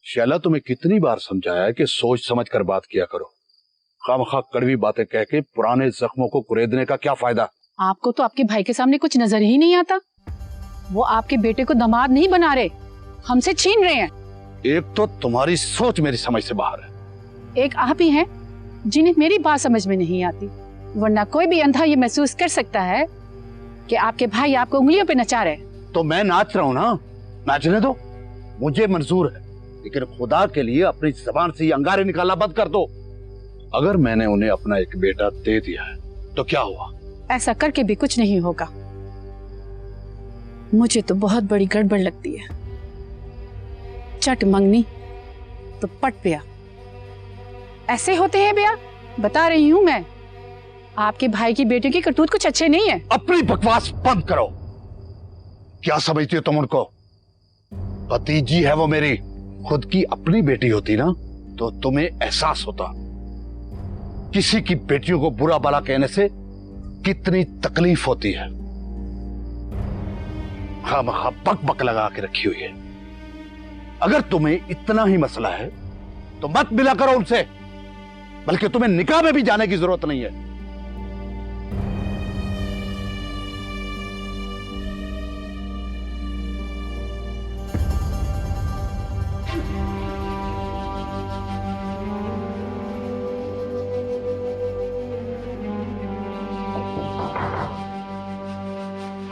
शैला, तुम्हें कितनी बार समझाया है कि सोच समझ कर बात किया करो। खामखा कड़वी बातें कह के पुराने जख्मों को कुरेदने का क्या फायदा। आपको तो आपके भाई के सामने कुछ नजर ही नहीं आता। वो आपके बेटे को दामाद नहीं बना रहे, हमसे छीन रहे हैं। एक तो तुम्हारी सोच मेरी समझ से बाहर है, एक आप ही हैं जिन्हें मेरी बात समझ में नहीं आती, वरना कोई भी अंधा ये महसूस कर सकता है कि आपके भाई आपको उंगलियों पे नचा रहे। तो मैं नाच रहा हूँ ना, नाचने दो, मुझे मंजूर है, लेकिन खुदा के लिए अपनी जबान से ये अंगारे निकालना बंद कर दो। अगर मैंने उन्हें अपना एक बेटा दे दिया है तो क्या हुआ? ऐसा करके भी कुछ नहीं होगा। मुझे तो बहुत बड़ी गड़बड़ लगती है। चट मंगनी तो पट ब्याह, ऐसे होते हैं ब्याह। बता रही हूं मैं, आपके भाई की बेटी की करतूत कुछ अच्छे नहीं है। अपनी बकवास बंद करो। क्या समझती हो तुम उनको? भतीजी है वो मेरी, खुद की अपनी बेटी होती ना तो तुम्हें एहसास होता किसी की बेटियों को बुरा भला कहने से कितनी तकलीफ होती है। खामखा बक बक लगा के रखी हुई है। अगर तुम्हें इतना ही मसला है तो मत मिला करो उनसे, बल्कि तुम्हें निकाह में भी जाने की जरूरत नहीं है।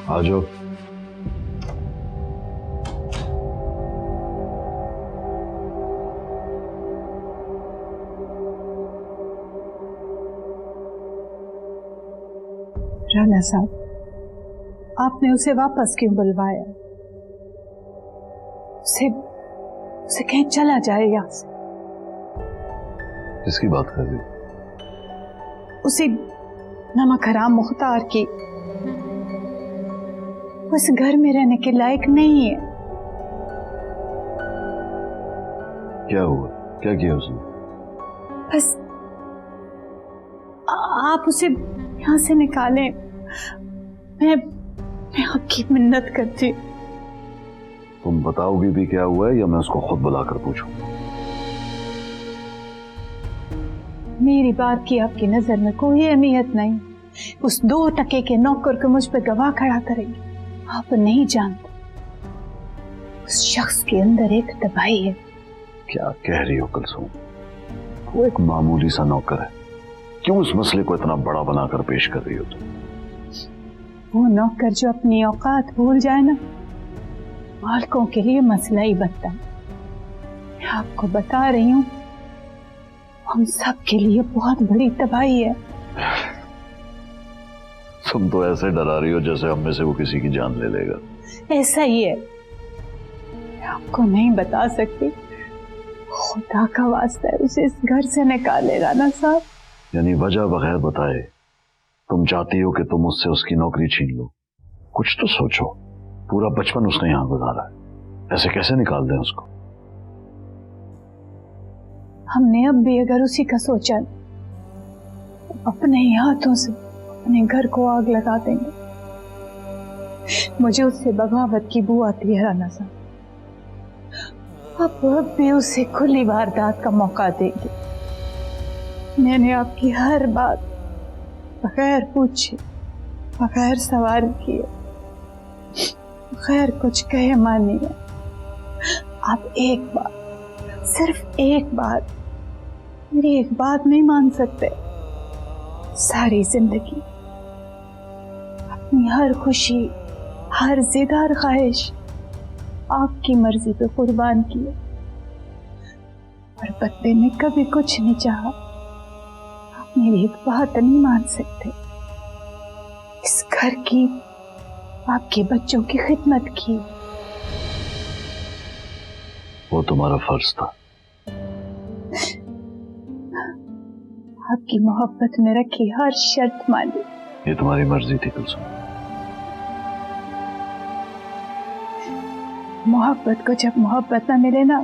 आ जाओ। राणा साहब, आपने उसे वापस क्यों बुलवाया? उसे कहीं चला जाए यहाँ से। किसकी बात कर रही हो? उसी नमक हराम मुख्तार की। उस घर में रहने के लायक नहीं है। क्या हुआ? क्या किया उसने? बस आप उसे यहाँ से निकालें। मैं आपकी मिन्नत करती। तुम बताओगी भी क्या हुआ है या मैं उसको खुद बुलाकर पूछूं? मेरी बात की आपकी नजर में कोई अहमियत नहीं। उस 2 टके के नौकर को मुझ पर गवाह खड़ा करेंगे। आप नहीं जानते उस शख्स के अंदर एक तबाही है। क्या कह रही हो कुलसूम? वो एक मामूली सा नौकर है, क्यों इस मसले को इतना बड़ा बनाकर पेश कर रही हो तुम? वो नौकर जो अपनी औकात भूल जाए ना, मालिकों के लिए मसला ही बनता है। मैं आपको बता रही हूँ, हम सब के लिए बहुत बड़ी तबाही है। तुम तो ऐसे डरा रही हो जैसे हम में से वो किसी की जान ले लेगा। ऐसा ही है। मैं आपको नहीं बता सकती। खुदा का वास्ता है, उसे इस घर से निकाले राणा साहब। यानी वजह बगैर बताए तुम चाहती हो कि तुम उससे उसकी नौकरी छीन लो? कुछ तो सोचो, पूरा बचपन उसने यहां गुजारा है, ऐसे कैसे निकाल दें उसको? हमने अब भी अगर उसी का सोचा तो अपने ही हाथों से अपने घर को आग लगा देंगे। मुझे उससे बगावत की बू आती है राणा साहब। अब भी उसे खुली वारदात का मौका देंगे। मैंने आपकी हर बात बगैर पूछे, बगैर सवाल किए, बगैर कुछ कहे मानी है। आप एक बात, सिर्फ एक बात, मेरी एक बात नहीं मान सकते? सारी जिंदगी अपनी हर खुशी, हर जिद, हर ख्वाहिश आपकी मर्जी पे कुर्बान की, और बदले में कभी कुछ नहीं चाहा। आप मेरी एक बात नहीं मान सकते? इस घर की, आपके बच्चों की खिदमत की। वो तुम्हारा फर्ज था। आपकी मोहब्बत में रखी हर शर्त मानी। ये तुम्हारी मर्जी थी कुलसूम। मोहब्बत को जब मोहब्बत ना मिले ना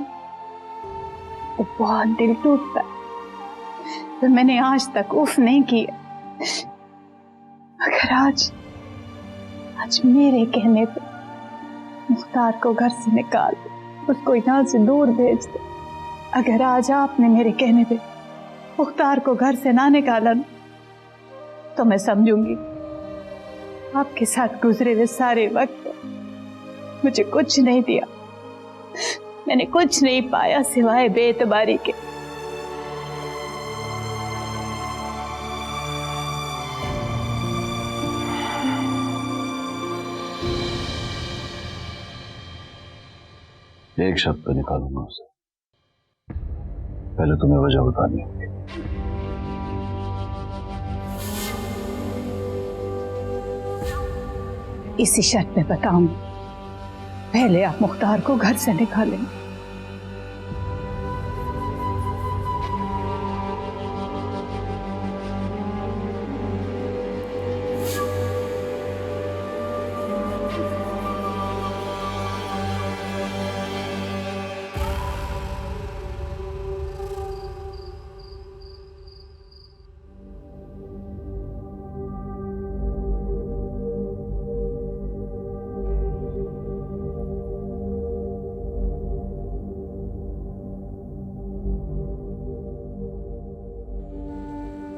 तो बहुत दिल टूटता है। तो मैंने आज तक उफ नहीं किया, मगर आज मेरे कहने पे मुख्तार को घर से निकाल, उसको यहाँ से दूर भेज दे। अगर आज आपने मेरे कहने पे मुख्तार को घर से ना निकाला ना, तो मैं समझूंगी आपके साथ गुजरे हुए सारे वक्त मुझे कुछ नहीं दिया, मैंने कुछ नहीं पाया सिवाय बेएतबारी के। एक शब्द पे निकालूंगा उसे, पहले तुम्हें वजह बतानी होगी। इसी शर्त पे बताऊं, पहले आप मुख्तार को घर से निकालें।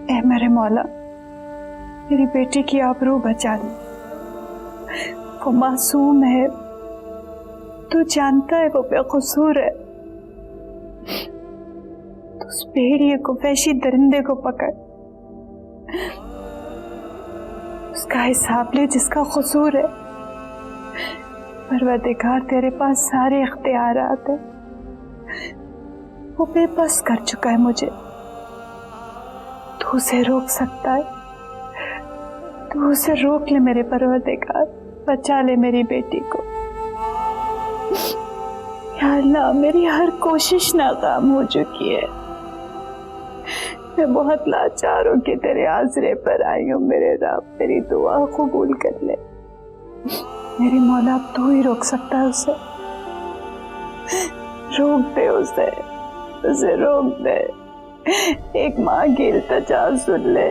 ऐ मेरे मौला, मेरी बेटी की आबरू बचा ली। वो मासूम है, तू जानता है वो बेकसूर है। तो उस भेड़िए को, वहशी दरिंदे को पकड़, उसका हिसाब ले जिसका कसूर है। परवरदिगार, तेरे पास सारे इख्तियारात है, वो बेबस कर चुका है मुझे। तू उसे रोक सकता है, तू उसे रोक ले मेरे परवरदिगार, बचा ले मेरी बेटी को। या अल्लाह, मेरी हर कोशिश नाकाम हो चुकी है। मैं बहुत लाचार हूं कि तेरे आसरे पर आई हूं। मेरे रब, मेरी दुआ कबूल कर ले। मेरी मौला, तू ही रोक सकता है उसे। रोक दे उसे, उसे रोक दे। एक माँ की इल्तिजा सुन ले,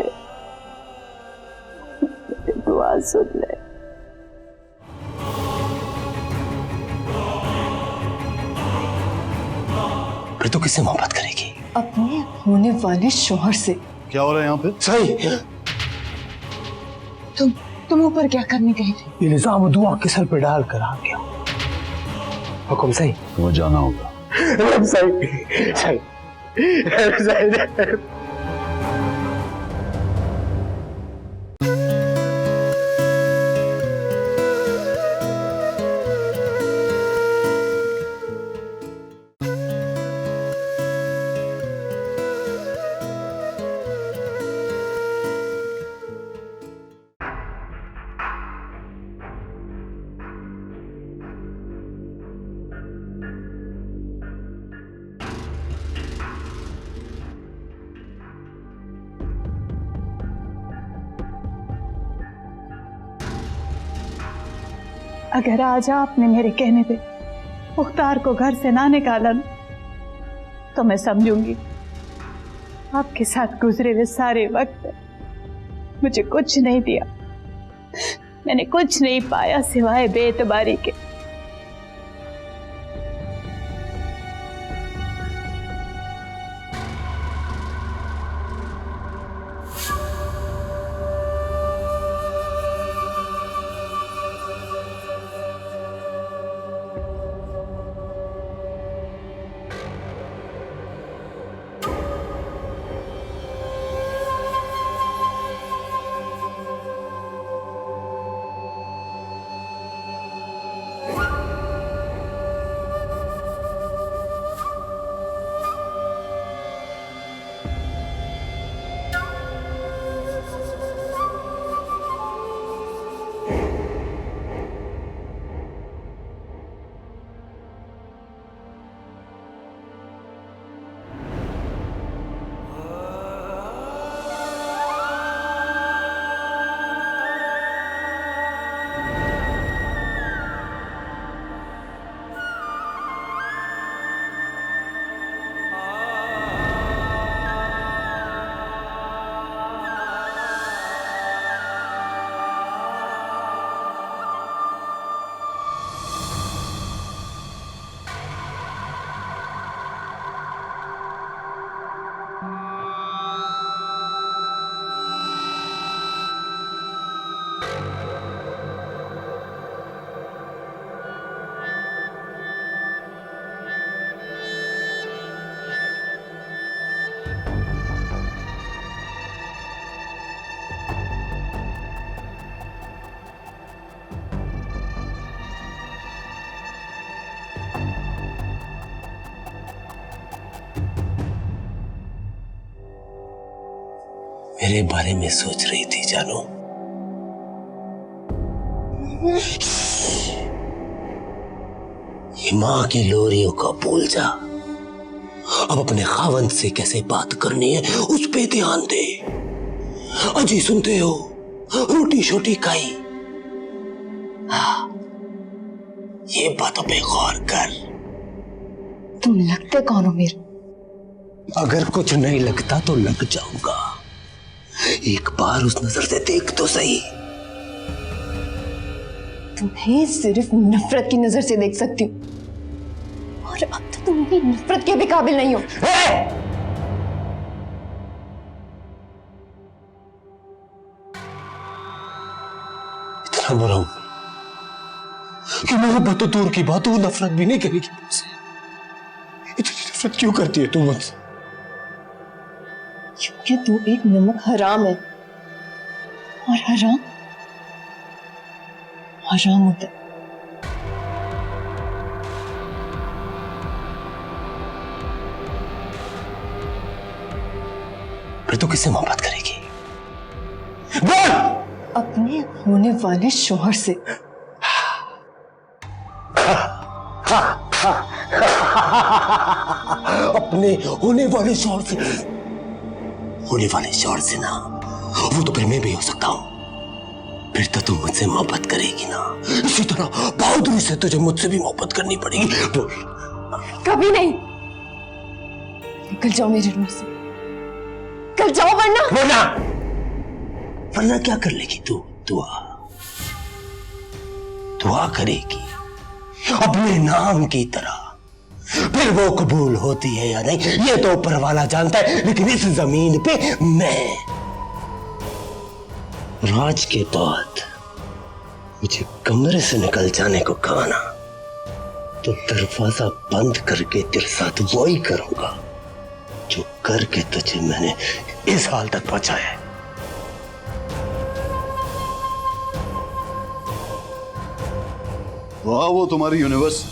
दुआ सुन ले। फिर तो किससे मोहब्बत करेगी? अपने होने वाले शोहर से। क्या हो रहा है यहाँ पे? सही। तुम ऊपर क्या करने गए थे? इल्जाम दुआ के सर पे डाल कर आ गया। हुक्म सही। तुम्हें जाना होगा। सही सही सही। अगर आज आपने मेरे कहने पे मुख्तार को घर से ना निकाला ना, तो मैं समझूंगी आपके साथ गुजरे हुए सारे वक्त मुझे कुछ नहीं दिया, मैंने कुछ नहीं पाया सिवाय बेएतबारी के। मेरे बारे में सोच रही थी जानू? ये माँ की लोरियों का भूल जा। अब अपने खावंद से कैसे बात करनी है उस पे ध्यान दे। अजी सुनते हो, रोटी छोटी खाई। हाँ, ये बातों पे गौर कर। तुम लगते कौन हो मेरे? अगर कुछ नहीं लगता तो लग जाऊंगा। एक बार उस नजर से देख तो सही। तुम्हें सिर्फ नफरत की नजर से देख सकती हूँ, और अब तो तुम मेरी नफरत के भी काबिल नहीं हो। इतना बुरा हूं कि मोहब्बत तो दूर की बात, वो नफरत भी नहीं करेगी मुझसे। इतनी नफरत क्यों करती है तू मुझसे? क्योंकि तू एक नमक हराम है, और हराम हराम होता है। फिर तू किससे मोहब्बत करेगी? बोल! अपने होने वाले शौहर से। अपने होने वाले शौहर से? होने वाले शौहर से ना, वो तो फिर मैं भी हो सकता हूं। फिर तो तू मुझसे मोहब्बत करेगी ना, इसी तरह बहादुरी से तुझे मुझसे भी मोहब्बत करनी पड़ेगी। बोल। कभी नहीं। निकल जाओ मेरे रूम से, निकल जाओ वरना वरना क्या कर लेगी तू? दुआ करेगी अपने नाम की तरह। फिर वो कबूल होती है या नहीं ये तो ऊपर वाला जानता है, लेकिन इस जमीन पे मैं राज के बाद मुझे कमरे से निकल जाने को कहा ना, तो दरवाजा बंद करके तेरे साथ वो ही करूंगा जो करके तुझे मैंने इस हाल तक पहुंचाया है। वाह, वो तुम्हारी यूनिवर्स।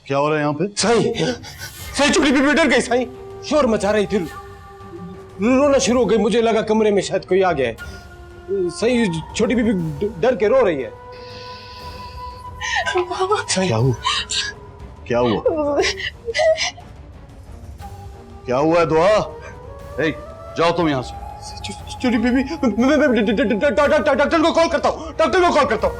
क्या हो रहा है यहाँ पे? सही छोटी बीबी डर गई। सही शोर मचा रही थी, रोना शुरू हो गई। मुझे लगा कमरे में शायद कोई आ गया है। सही छोटी बीबी डर के रो रही है। क्या हुआ? क्या हुआ? क्या हुआ है दुआ? जाओ तुम यहाँ से। छोटी बीबी, डॉक्टर को कॉल करता हूँ, डॉक्टर को कॉल करता हूँ।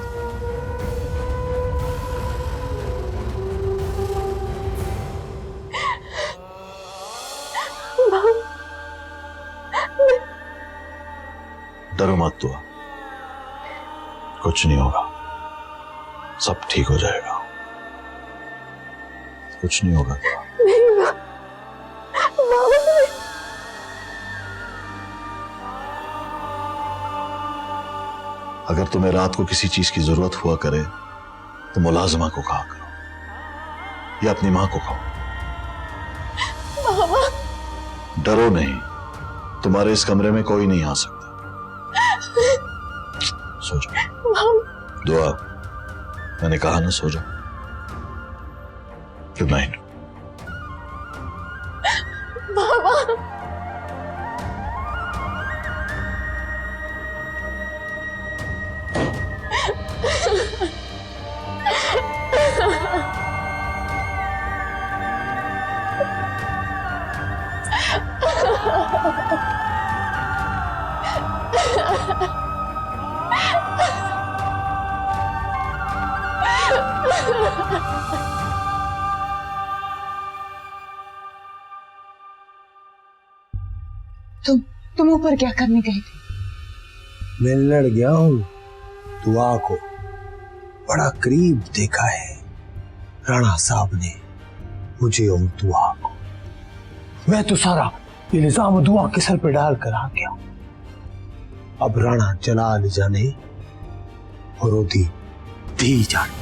डरो मत दुआ, कुछ नहीं होगा, सब ठीक हो जाएगा। कुछ नहीं होगा दुआ। अगर तुम्हें रात को किसी चीज की जरूरत हुआ करे तो मुलाजिमा को कहा करो या अपनी मां को कहो। डरो नहीं, तुम्हारे इस कमरे में कोई नहीं आ सकता। सो जाओ दुआ, मैंने कहा ना सो जाओ। Good night. तुम ऊपर क्या करने गए थे? मैं लड़ गया हूं दुआ को, बड़ा करीब देखा है राणा साहब ने मुझे और दुआ को। मैं तो सारा इल्जाम दुआ के सर पे डाल कर आ गया। अब राणा चला ले जाने और ओदी दी जाने।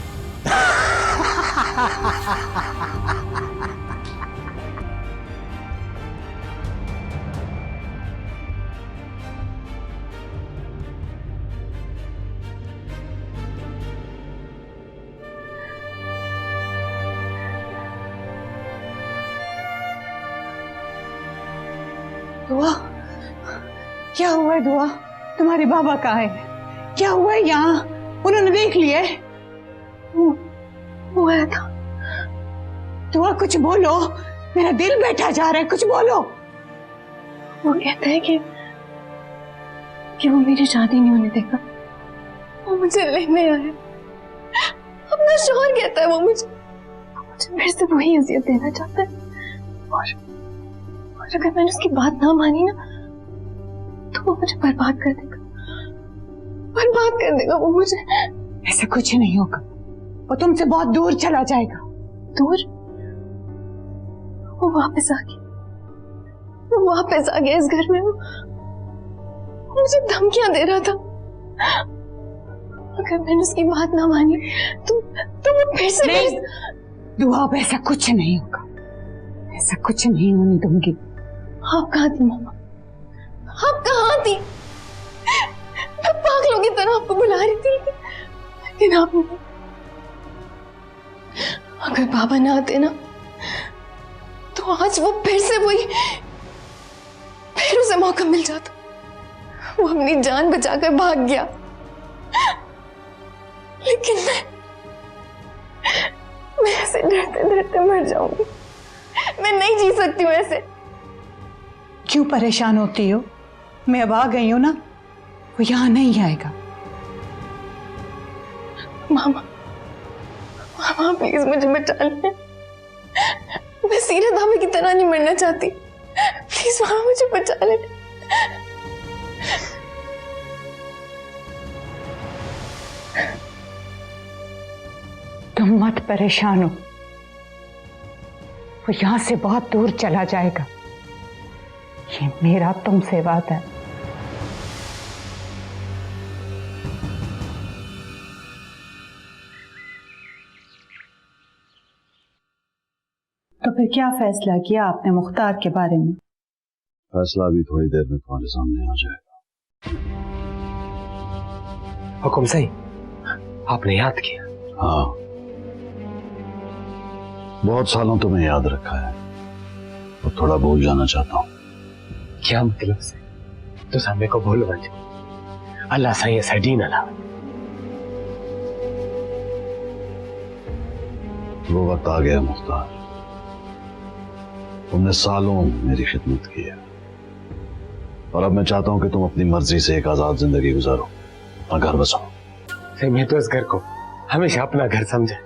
दुआ, क्या हुआ है दुआ? तुम्हारे बाबा कहाँ है? क्या हुआ है यहाँ? उन्होंने देख लिया है? वो आया था। दुआ कुछ बोलो, मेरा दिल बैठा जा रहा है, कुछ बोलो। वो कहता है कि वो मेरी शादी नहीं होने देगा, वो मुझे लेने आया। अपना शौहर कहता है वो मुझे फिर से वही अजियत देना चाहता है। और अगर मैंने उसकी बात ना मानी ना तो वो मुझे बर्बाद कर देगा वो मुझे। ऐसा कुछ नहीं होगा, वो तुमसे बहुत दूर चला जाएगा। दूर? वो वापस आ गया इस घर में। वो मुझे धमकियां दे रहा था, अगर मैंने उसकी बात ना मानी तो वो फिर से दुआ, अब ऐसा कुछ नहीं होगा, ऐसा कुछ नहीं होने दूंगी। आप कहाँ थी मामा? आप कहाँ थी? मैं पागलों की तरह आपको बुला रही थी, लेकिन आप नहीं। अगर बाबा ना आते ना तो आज वो फिर उसे मौका मिल जाता। वो अपनी जान बचाकर भाग गया, लेकिन मैं ऐसे डरते डरते मर जाऊंगी। मैं नहीं जी सकती हूँ ऐसे। क्यों परेशान होती हो? मैं अब आ गई हूं ना, वो यहाँ नहीं आएगा। मामा प्लीज मुझे बचा ले। मैं सीरत भाभी की तरह नहीं मरना चाहती। प्लीज मामा मुझे बचा ले। तुम मत परेशान हो, वो यहां से बहुत दूर चला जाएगा, ये मेरा तुमसे वादा है। तो फिर क्या फैसला किया आपने मुख्तार के बारे में? फैसला भी थोड़ी देर में तुम्हारे सामने आ जाएगा। हुकुम सही, आपने याद किया? हाँ, बहुत सालों तुम्हें याद रखा है और थोड़ा भूल जाना चाहता हूँ। क्या मतलब से? तो सामने को भूल बन अल्लाह सही है सडीन अला। वो वक्त आ गया मुख्तार, तुमने सालों मेरी खिदमत की है और अब मैं चाहता हूं कि तुम अपनी मर्जी से एक आजाद जिंदगी गुजारो, अपना घर बसाओ। मैं तो इस घर को हमेशा अपना घर समझे,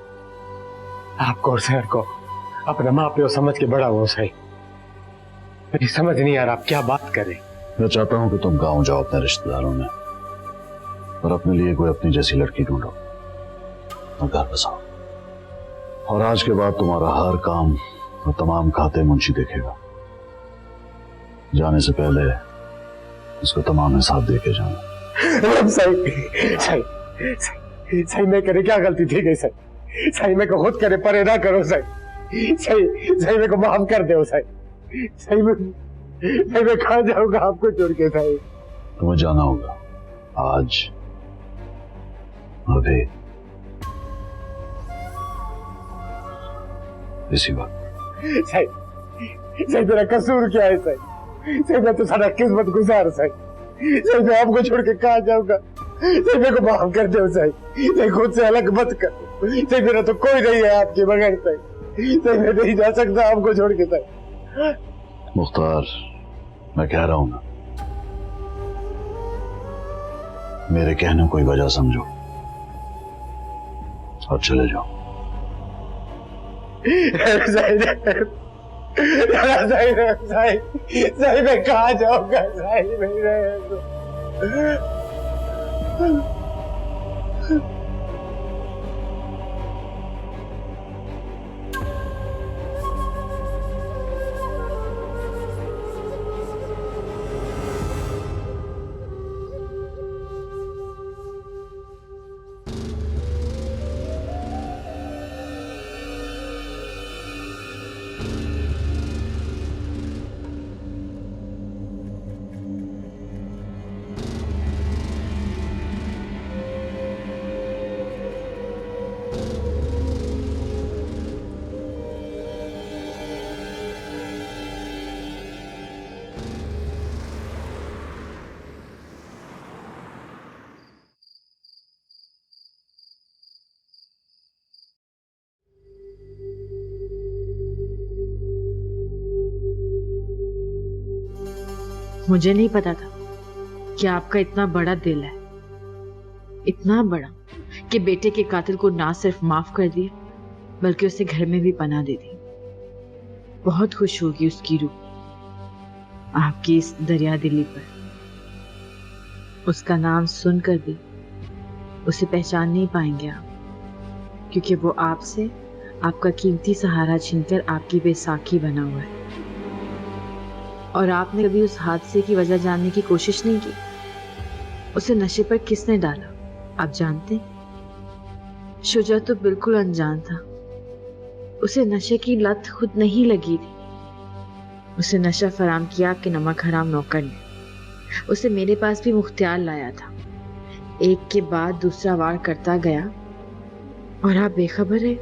आपको और शहर को अपना माँ प्यो समझ के बड़ा हुआ। सही मुझे समझ नहीं आ रहा आप क्या बात करें। मैं चाहता हूं कि तुम गांव जाओ अपने रिश्तेदारों में और अपने लिए कोई अपनी जैसी लड़की ढूंढो और घर बसाओ। और आज के बाद तुम्हारा हर काम और तमाम खाते मुंशी देखेगा। जाने से पहले उसको तमाम हिसाब दे के जाना। सही मैं करे क्या गलती थी गई? सही मैं को खुद करे परे ना करो। सही मेरे को माफ कर दो। सही मैं कहाँ जाऊंगा आपको छोड़ के? सही तुम्हें जाना होगा आज, अभी, इसी वक्त। सही मेरा कसूर क्या है? सही मैं तो सारा किस्मत गुजार। सही मैं आपको छोड़ के कहाँ जाऊंगा? सही मेरे को माफ कर दो। सही खुद से अलग मत करो। सही मेरा तो कोई नहीं है आपके बगैर। सही मैं नहीं जा सकता आपको छोड़ के। सही मुख्तार, मैं कह रहा हूं ना, मेरे कहने कोई वजह समझो और चले जाओ। सही मैं कहाँ जाऊंगा? सही नहीं रहे तो। मुझे नहीं पता था कि आपका इतना बड़ा दिल है, इतना बड़ा कि बेटे के कातिल को ना सिर्फ माफ कर दिया बल्कि उसे घर में भी पनाह दे दी। बहुत खुश होगी उसकी रूह आपकी इस दरिया दिली पर। उसका नाम सुनकर भी उसे पहचान नहीं पाएंगे आप, क्योंकि वो आपसे आपका कीमती सहारा छीनकर आपकी बेसाखी बना हुआ है। और आपने कभी उस हादसे की वजह जानने की कोशिश नहीं की। उसे नशे पर किसने डाला आप जानते? शुजा तो बिल्कुल अनजान था। उसे नशे की लत खुद नहीं लगी थी। उसे नशा फराम किया आपके नमक हराम नौकर ने। उसे मेरे पास भी मुख्तियार लाया था। एक के बाद दूसरा वार करता गया और आप बेखबर है।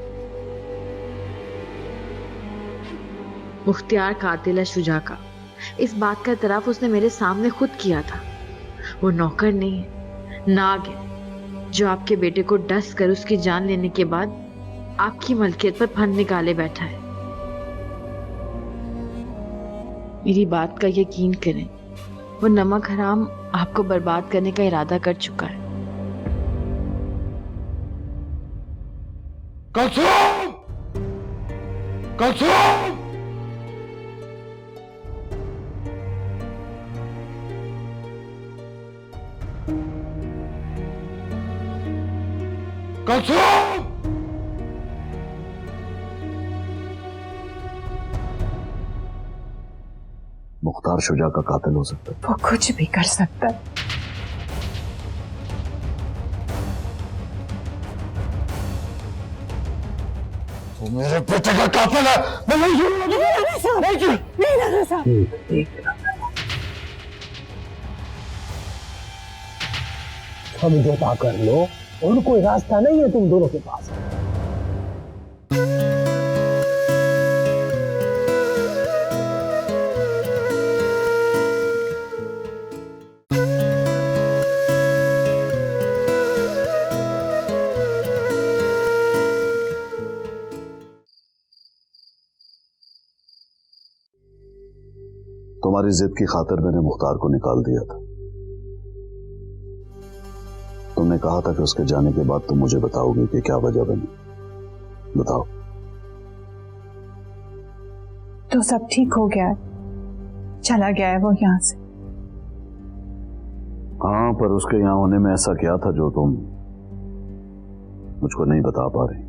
मुख्तियार कातिल है शुजा का। इस बात का इतराफ उसने मेरे सामने खुद किया था। वो नौकर नहीं है, नाग है, जो आपके बेटे को डस कर उसकी जान लेने के बाद आपकी मलकियत पर फन निकाले बैठा है। मेरी बात का यकीन करें, वो नमक हराम आपको बर्बाद करने का इरादा कर चुका है। कुलसुम! कुलसुम! कुलसुम! मुख्तार शुजा का कातिल हो सकता है। वो कुछ भी कर सकता है। वो मेरे बेटे का कातिल है। मैं नहीं छोड़ूंगा। समझौता कर लो और कोई रास्ता नहीं है तुम दोनों के पास। तुम्हारी जिद की खातिर मैंने मुख्तार को निकाल दिया था। तुमने कहा था कि उसके जाने के बाद तुम मुझे बताओगे कि क्या वजह बनी। बताओ। तो सब ठीक हो गया है, चला गया है वो यहाँ से। हाँ, पर उसके यहाँ होने में ऐसा क्या था जो तुम मुझको नहीं बता पा रही?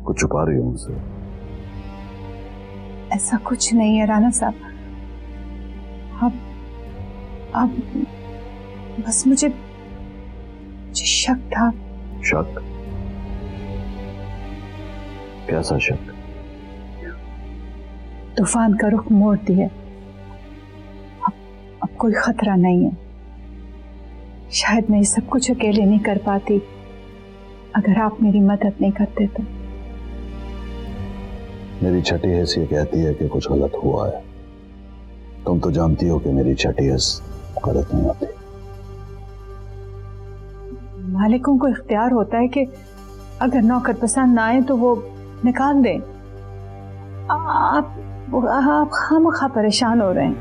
कुछ छुपा रही हो मुझसे? ऐसा कुछ नहीं है राणा साहब। अब बस मुझे शक था। शक? कैसा शक? तूफान का रुख मोड़ दिया। अब कोई खतरा नहीं है। शायद मैं ये सब कुछ अकेले नहीं कर पाती अगर आप मेरी मदद नहीं करते तो। मेरी छठी हैस ये कहती है कि कुछ गलत हुआ है। तुम तो जानती हो कि मेरी छठी हैस गलत नहीं होती। मालिकों को इख्तियार होता है कि अगर नौकर पसंद ना आए तो वो निकाल दें। आप खामखा परेशान हो रहे हैं।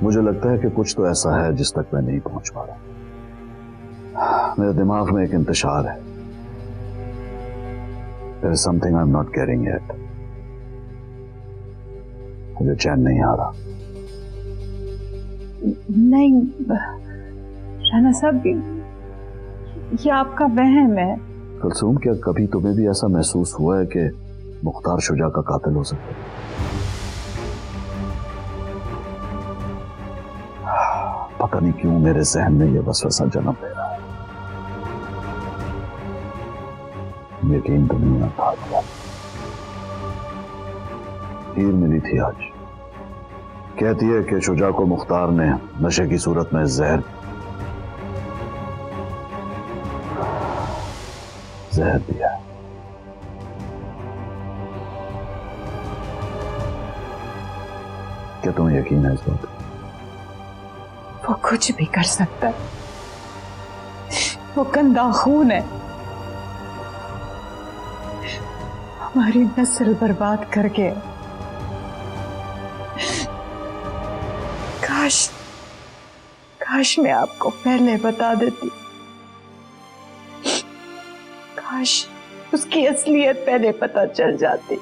मुझे लगता है कि कुछ तो ऐसा है जिस तक मैं नहीं पहुंच पा रहा। मेरे दिमाग में एक इंतशार है। There is something I'm not getting yet. मुझे चैन नहीं आ रहा। नहीं राणा साहब, ये आपका वहम है। कुलसुम, क्या कभी तुम्हें भी ऐसा महसूस हुआ है कि मुख्तार शुजा का कातिल हो सकता है? पता नहीं क्यों मेरे जहन में यह वसवसा जन्म ले रहा है। यकीन तो नहीं आता। हीर मिली थी आज, कहती है कि शुजा को मुख्तार ने नशे की सूरत में जहर दिया। क्या तुम्हें यकीन है इस बात? वो कुछ भी कर सकता है। वो गंदा खून है। हमारी नस्ल बर्बाद करके काश मैं आपको पहले बता देती, काश उसकी असलियत पहले पता चल जाती।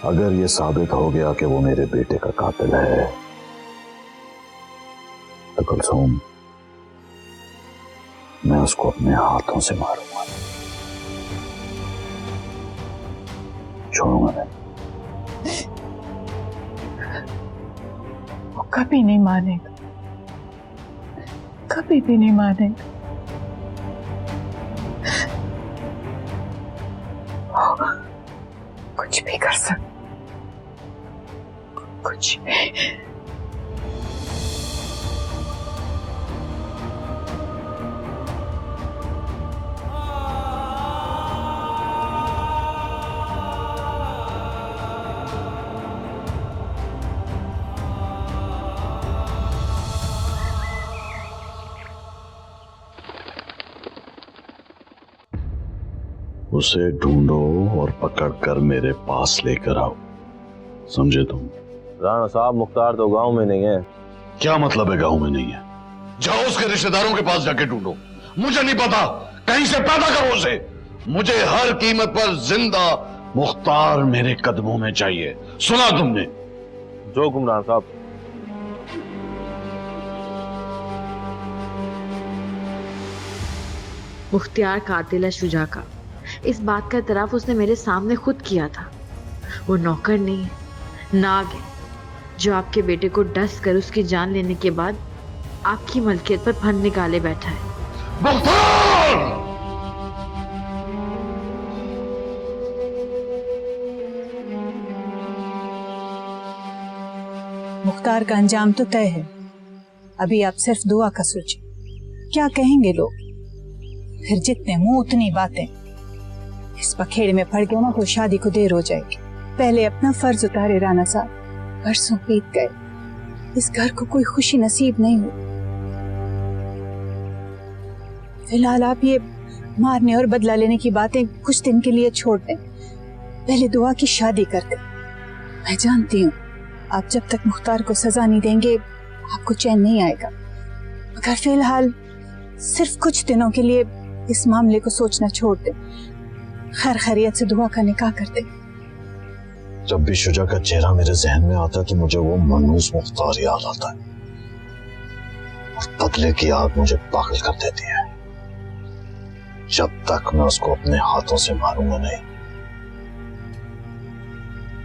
अगर ये साबित हो गया कि वो मेरे बेटे का कातिल है तो कुलसूम, मैं उसको अपने हाथों से मारूंगा, छोड़ूंगा नहीं। वो कभी नहीं मानेगा, कभी भी नहीं मानेगा। कुछ भी कर सकता, कुछ भी। उसे ढूंढो और पकड़कर मेरे पास लेकर आओ, समझे तुम? राणा साहब, मुख्तार तो गांव में नहीं है। क्या मतलब है गांव में नहीं है? जाओ उसके रिश्तेदारों के पास जाके ढूंढो। मुझे नहीं पता, कहीं से पैदा करो उसे। मुझे हर कीमत पर जिंदा मुख्तार मेरे कदमों में चाहिए, सुना तुमने? जो हुक्म राणा साहब। मुख्तियार कातिल है शुजा का, इस बात का इतराफ उसने मेरे सामने खुद किया था। वो नौकर नहीं है, नाग है, जो आपके बेटे को डस कर उसकी जान लेने के बाद आपकी मलकियत पर फन निकाले बैठा है। मुख्तार! मुख्तार का अंजाम तो तय है, अभी आप सिर्फ दुआ का सोचिए। क्या कहेंगे लोग? फिर जितने मुंह उतनी बातें। इस पखेड़ में पड़ गए ना तो शादी को देर हो जाएगी। पहले अपना फर्ज उतारे राणा साहब, बरसों बीत गए, इस घर को कोई खुशी नसीब नहीं हुई। फिलहाल आप ये मारने और बदला लेने की बातें कुछ दिन के लिए छोड़ दें, पहले दुआ की शादी कर दें। मैं जानती हूँ आप जब तक मुख्तार को सजा नहीं देंगे आपको चैन नहीं आएगा, मगर फिलहाल सिर्फ कुछ दिनों के लिए इस मामले को सोचना छोड़ दें, खैर खैरियत से दुआ का निकाह कर दें। जब भी शुजा का चेहरा मेरे जहन में आता है तो मुझे वो मनूस मुख्तार याद आता है, और बदले की आग मुझे पागल कर देती है। जब तक मैं उसको अपने हाथों से मारूंगा नहीं,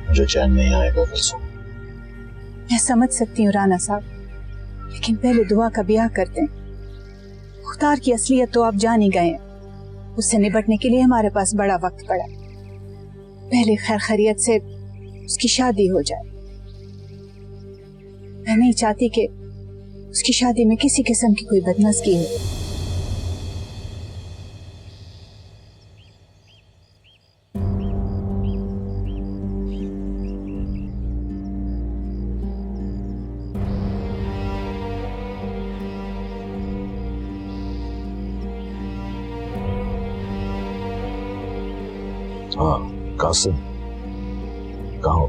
मुझे चैन नहीं आएगा। कुलसूम, मैं समझ सकती हूँ राणा साहब, लेकिन पहले दुआ का ब्याह कर दें। मुख्तार की असलियत तो आप जान ही गए हैं, उससे निपटने के लिए हमारे पास बड़ा वक्त पड़ा। पहले खैर खैरियत से उसकी शादी हो जाए। मैं नहीं चाहती कि उसकी शादी में किसी किस्म की कोई बदनज़गी हो। हाँ कासिम, कहाँ हो?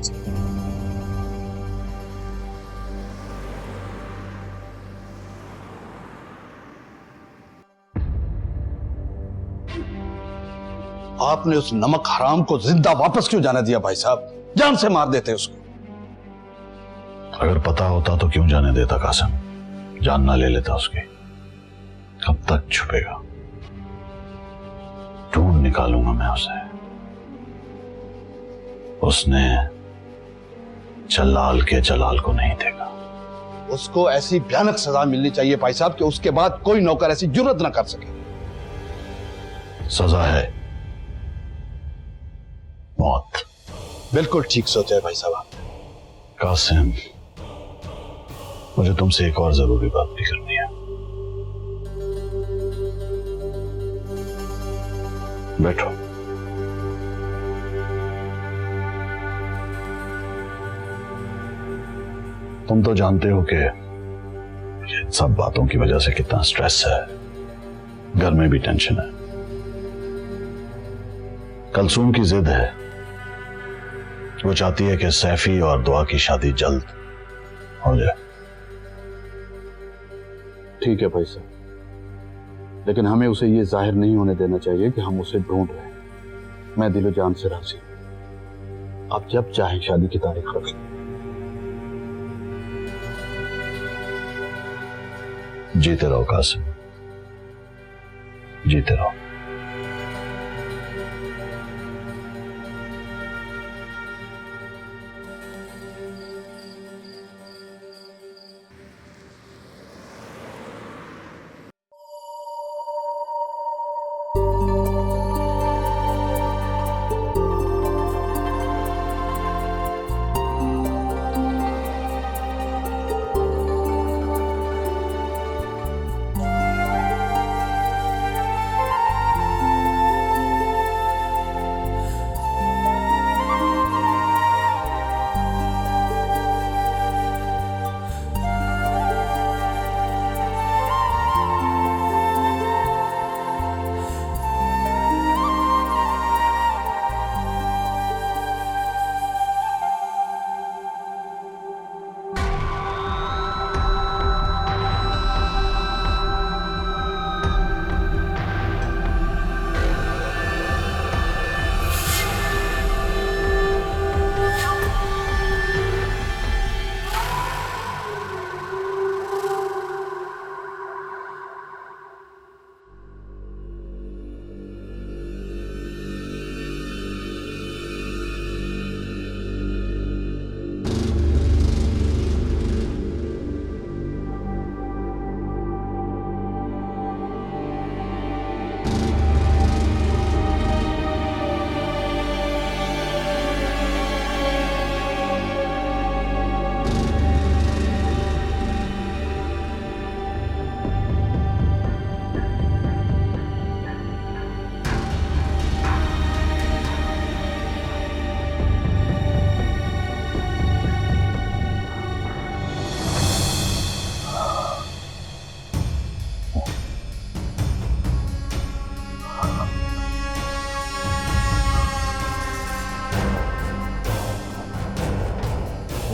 आपने उस नमक हराम को जिंदा वापस क्यों जाने दिया भाई साहब? जान से मार देते उसको। अगर पता होता तो क्यों जाने देता कासिम? जान ना ले लेता उसकी? कब तक छुपेगा? ढूंढ निकालूंगा मैं उसे। उसने जलाल के जलाल को नहीं देखा। उसको ऐसी भयानक सजा मिलनी चाहिए भाई साहब कि उसके बाद कोई नौकर ऐसी जुर्रत ना कर सके। सजा है मौत। बिल्कुल ठीक सोचे भाई साहब। कासिम, मुझे तुमसे एक और जरूरी बात भी करनी है। बैठो। तुम तो जानते हो कि ये सब बातों की वजह से कितना स्ट्रेस है, घर में भी टेंशन है। कुलसूम की जिद है, वो चाहती है कि सैफी और दुआ की शादी जल्द हो जाए। ठीक है भाई साहब, लेकिन हमें उसे ये जाहिर नहीं होने देना चाहिए कि हम उसे ढूंढ रहे हैं। मैं दिलो जान से राजी हूं। आप जब चाहें शादी की तारीख रख लें। जीते रहो कासिम, जीते रहो।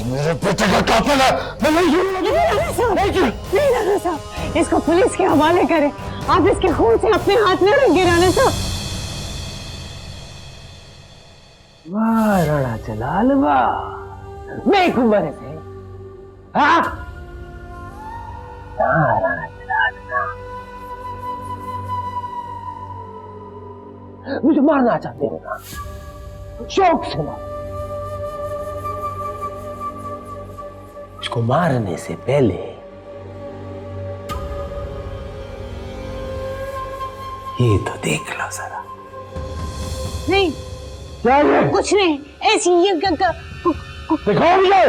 मेरे बेटे का कातिल है। मैं नहीं नहीं राणा साहब, इसको पुलिस के हवाले करें। आप इसके खून से अपने हाथ न रंगे राणा साहब। वाह राणा जलाल वाह, बेखबर से। हाँ राणा जलाल मुझे मारना चाहते हो ना, शौक से मार। उसको मारने से पहले ये तो देख लो जरा। नहीं क्या है? कुछ नहीं, ऐसी ये दिखाओ मुझे।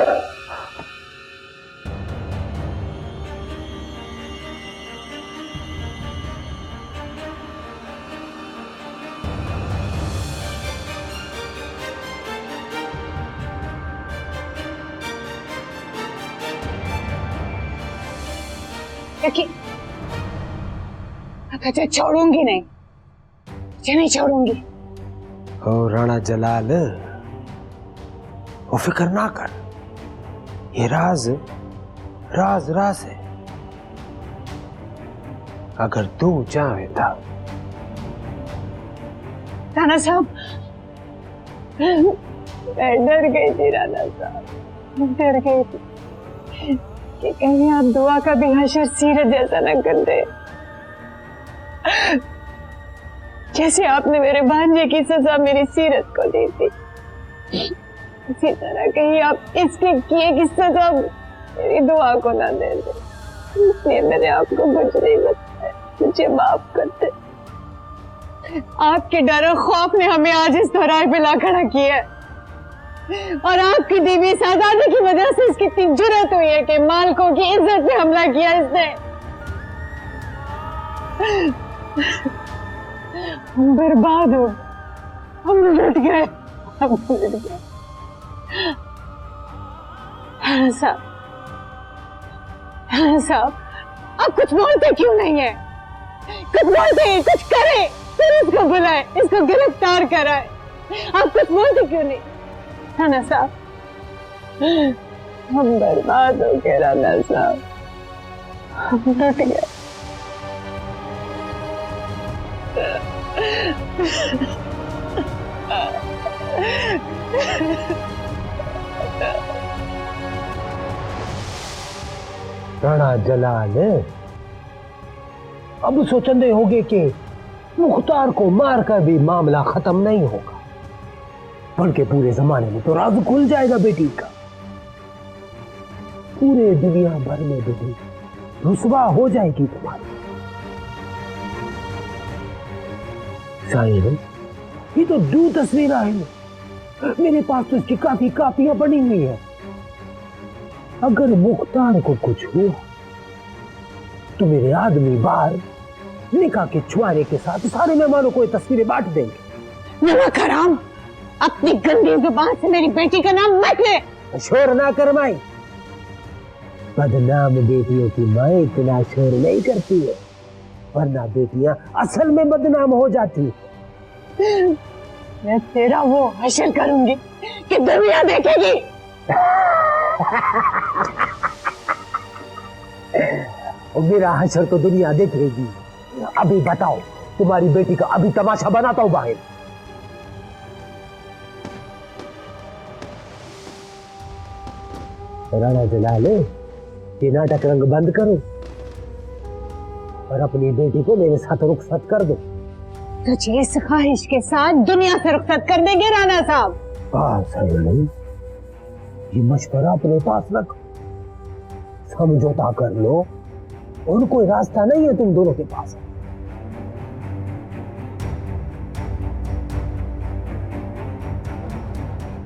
अच्छा छोड़ूंगी नहीं, मुझे नहीं छोड़ूंगी। ओ राणा जलाल, वो फिक्र ना कर, ये राज राज राज है। अगर तू चाहे तो। राणा साहब, मैं डर गई थी राणा साहब, डर गई थी कि कहीं आप दुआ का भी हशर सीरत जैसा न कर दे, जैसे आपने मेरे भांजे की सजा मेरी सीरत को दी थी, इसी तरह कहीं आप इसके किए की सजा मेरी दुआ को ना दे दे। इसलिए मैंने आपको कुछ नहीं बताया, मुझे माफ कर दे। आपके डर और खौफ ने हमें आज इस दोराहे पे ला खड़ा किया है, और आपकी दी हुई सादाती की वजह से इसकी इतनी जुर्रत हुई है कि मालिकों की इज्जत पे हमला किया इसने। हम बर्बाद हो, हम लुट गए, हम लुट गए। हाँ साहब, हाँ साहब, आप कुछ बोलते क्यों नहीं है? कुछ बोलते हैं, कुछ करे, पुलिस को बुलाए, इसको गिरफ्तार कराए। आप कुछ बोलते क्यों नहीं? हाँ ना साहब, हम बर्बाद हो गए राणा साहब, हम टूट गए। राणा जलाल अब सोचते होगे कि मुख्तार को मारकर भी मामला खत्म नहीं होगा, बल्कि पूरे जमाने में तो राज खुल जाएगा बेटी का। पूरे दुनिया भर में बेटी रुसवा हो जाएगी तुम्हारी। शायद ये तो 2 तस्वीरें हैं, मेरे पास तो इसकी काफी कापियां बनी हुई है। अगर मुख्तार को कुछ हुआ तो मेरे आदमी बाहर निकाह के छुआरे के साथ सारे मेहमानों को ये तस्वीरें बांट देंगे। नमक हराम, अपनी गंदी जुबान से मेरी बेटी का नाम मत ले। शोर ना कर माई, बदनाम बेटियों की माँ इतना शोर नहीं करती है, वरना बेटियां असल में बदनाम हो जाती है। मैं तेरा वो हश्र करूंगी कि दुनिया देखेगी। और मेरा हश्र तो दुनिया देखेगी। अभी बताओ, तुम्हारी बेटी का अभी तमाशा बनाता हूं बाहर। राणा जलाल, ये नाटक रंग बंद करो और अपनी बेटी को मेरे साथ रुखसत कर दो। तुझे इस ख्वाहिश के साथ दुनिया से रुखसत कर देंगे राणा साहब। नहीं, ये मशवरा अपने पास रखो, समझौता कर लो और कोई रास्ता नहीं है तुम दोनों के पास।